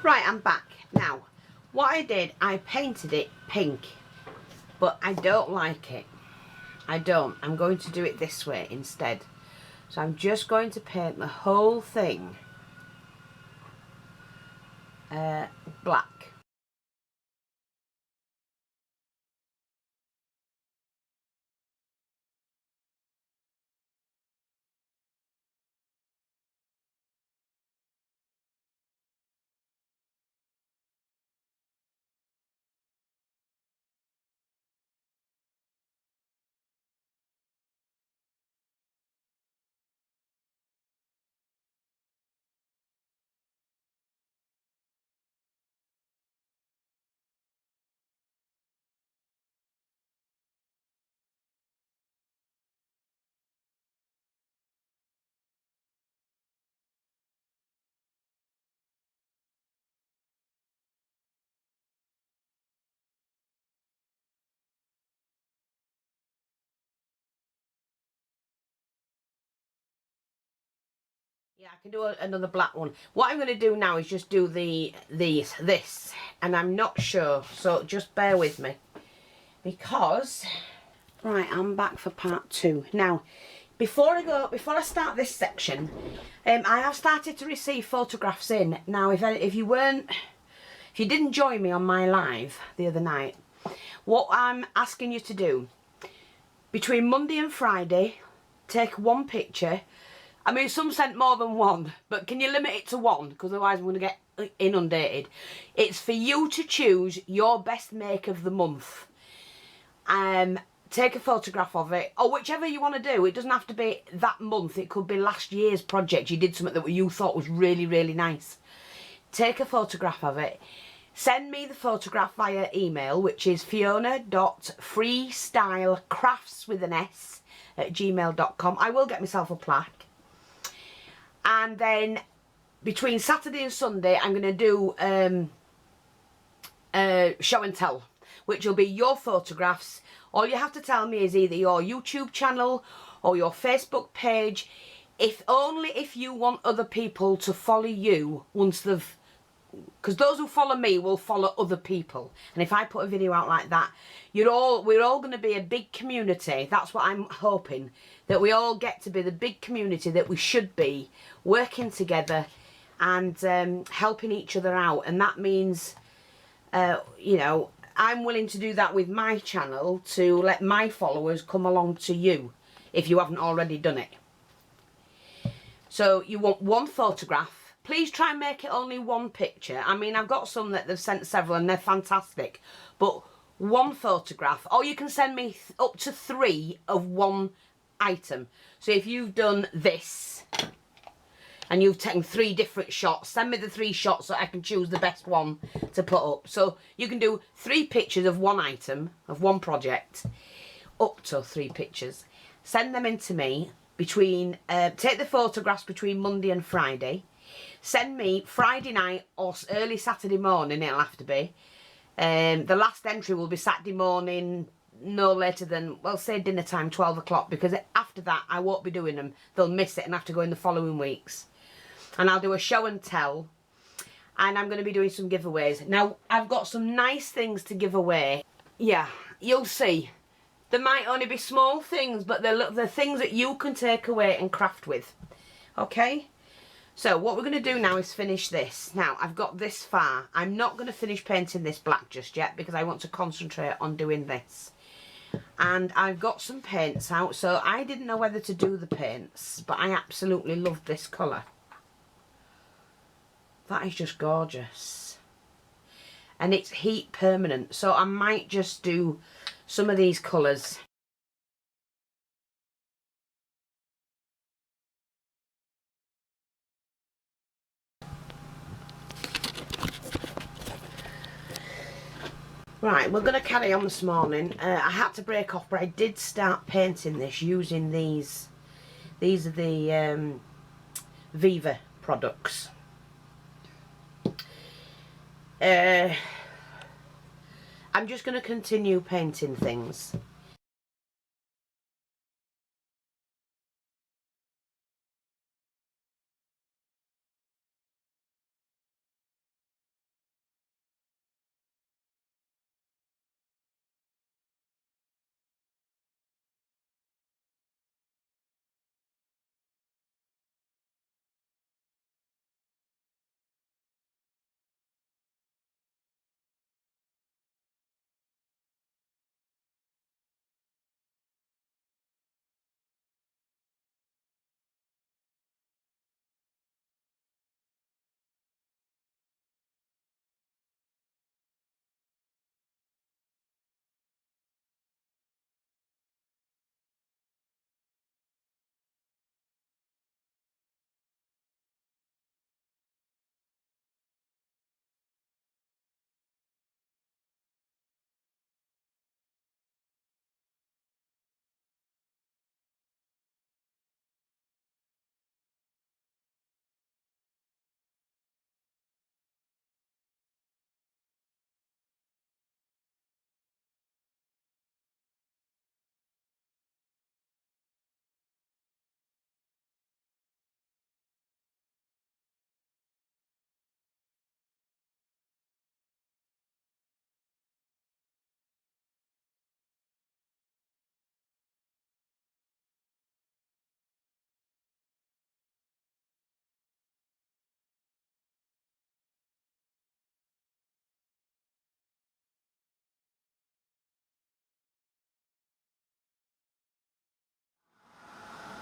Right, I'm back. Now, what I did, I painted it pink, but I don't like it. I don't. I'm going to do it this way instead. So I'm just going to paint the whole thing black. Yeah, I can do another black one. What I'm going to do now is just do this, and I'm not sure, so just bear with me. Because, right, I'm back for part 2. Now, before I start this section, I have started to receive photographs in. Now, if you didn't join me on my live the other night, what I'm asking you to do, between Monday and Friday, take one picture. I mean, some sent more than one, but can you limit it to one? Because otherwise I'm going to get inundated. It's for you to choose your best make of the month. Take a photograph of it, or whichever you want to do. It doesn't have to be that month. It could be last year's project. You did something that you thought was really, really nice. Take a photograph of it. Send me the photograph via email, which is fiona.freestylecrafts@gmail.com. I will get myself a plaque. And then between Saturday and Sunday, I'm going to do show and tell, which will be your photographs. All you have to tell me is either your YouTube channel or your Facebook page, only if you want other people to follow you once they've, because those who follow me will follow other people, and if I put a video out like that, we're all going to be a big community. That's what I'm hoping, that we all get to be the big community that we should be, working together and helping each other out. And that means you know, I'm willing to do that with my channel, to let my followers come along to you if you haven't already done it. So you want one photograph. Please try and make it only one picture. I mean, I've got some that they've sent several and they're fantastic, but one photograph, or you can send me up to 3 of one item. So if you've done this and you've taken 3 different shots, send me the 3 shots so I can choose the best one to put up. So you can do 3 pictures of one item, of one project, up to 3 pictures. Send them in to me between, take the photographs between Monday and Friday. Send me Friday night or early Saturday morning, it'll have to be. The last entry will be Saturday morning, no later than, well, say dinner time, 12 o'clock, because after that I won't be doing them. They'll miss it and have to go in the following weeks. And I'll do a show and tell, and I'm going to be doing some giveaways. Now, I've got some nice things to give away. Yeah, you'll see. There might only be small things, but they're things that you can take away and craft with. Okay? So what we're going to do now is finish this. Now, I've got this far. I'm not going to finish painting this black just yet because I want to concentrate on doing this. And I've got some paints out, so I didn't know whether to do the paints, but I absolutely love this colour. That is just gorgeous. And it's heat permanent, so I might just do some of these colours. Right, we're going to carry on this morning. I had to break off, but I did start painting this using these. These are the Viva products. I'm just going to continue painting things.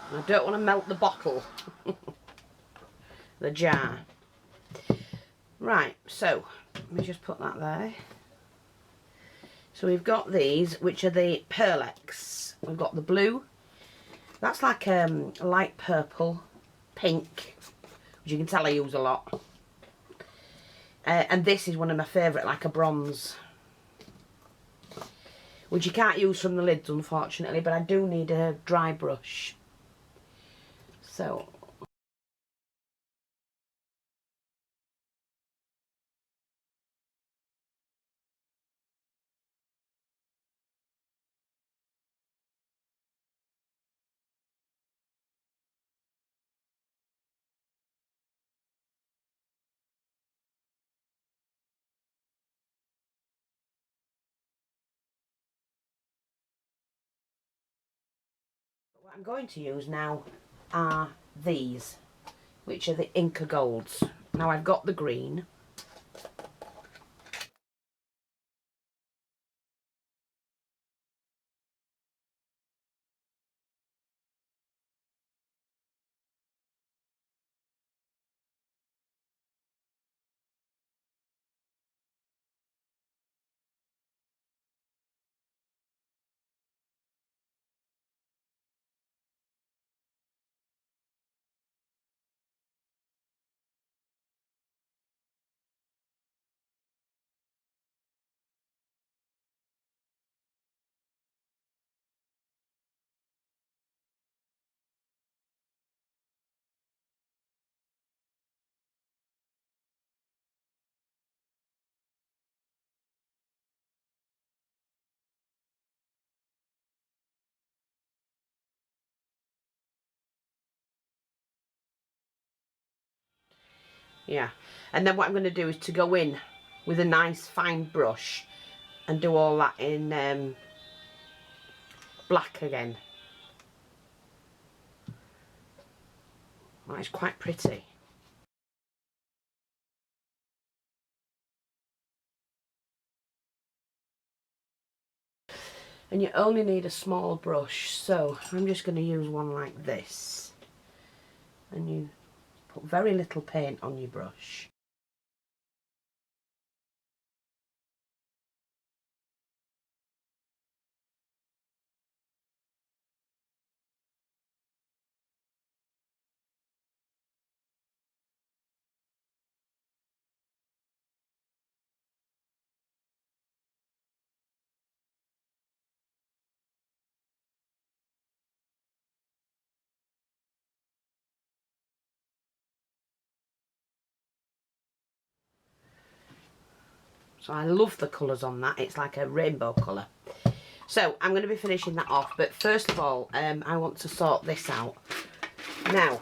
I don't want to melt the bottle, the jar. Right, so let me just put that there. So we've got these, which are the Pearlex. We've got the blue. That's like a light purple, pink, which you can tell I use a lot. And this is one of my favourite, like a bronze, which you can't use from the lids, unfortunately, but I do need a dry brush. So what I'm going to use now are these, which are the Inca Golds. Now I've got the green. Yeah, and then what I'm going to do is to go in with a nice fine brush and do all that in black again. Well, it's quite pretty. And you only need a small brush, so I'm just going to use one like this. And you put very little paint on your brush. So I love the colours on that. It's like a rainbow colour. So I'm going to be finishing that off. But first of all, I want to sort this out. Now,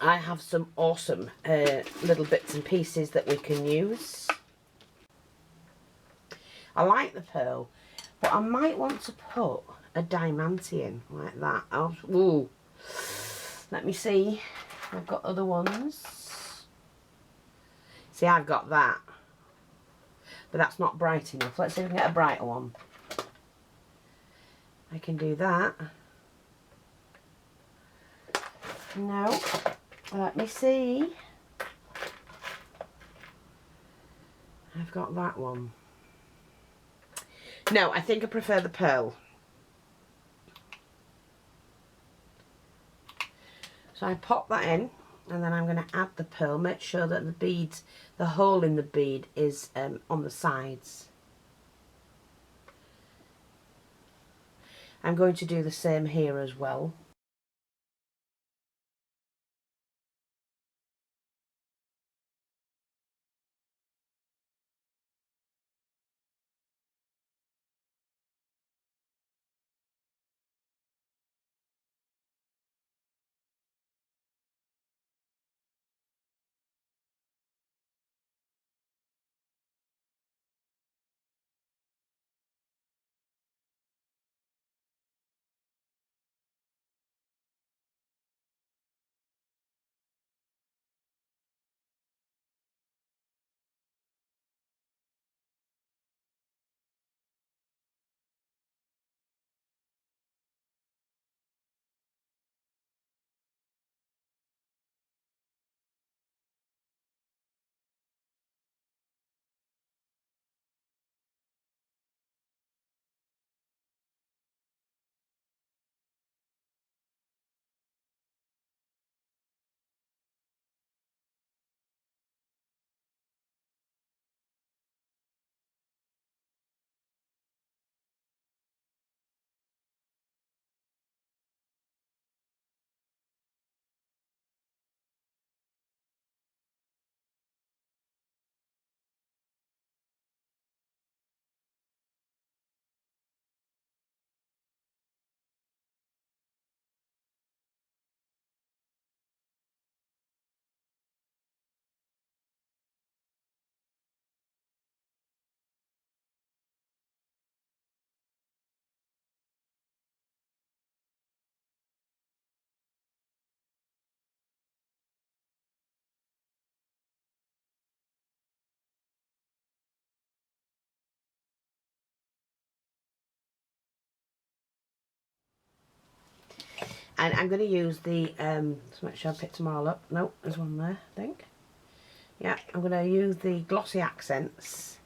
I have some awesome little bits and pieces that we can use. I like the pearl, but I might want to put a diamante like that. Ooh. Let me see. I've got other ones. See, I've got that. But that's not bright enough. Let's see if we can get a brighter one. I can do that. No. Let me see. I've got that one. No, I think I prefer the pearl. So I pop that in, and then I'm going to add the pearl. Make sure that the beads, the hole in the bead is on the sides. I'm going to do the same here as well. And I'm going to use the, let's make sure I picked them all up. No, there's one there, I think. Yeah, I'm going to use the glossy accents.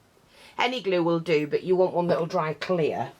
Any glue will do, but you want one that will dry clear.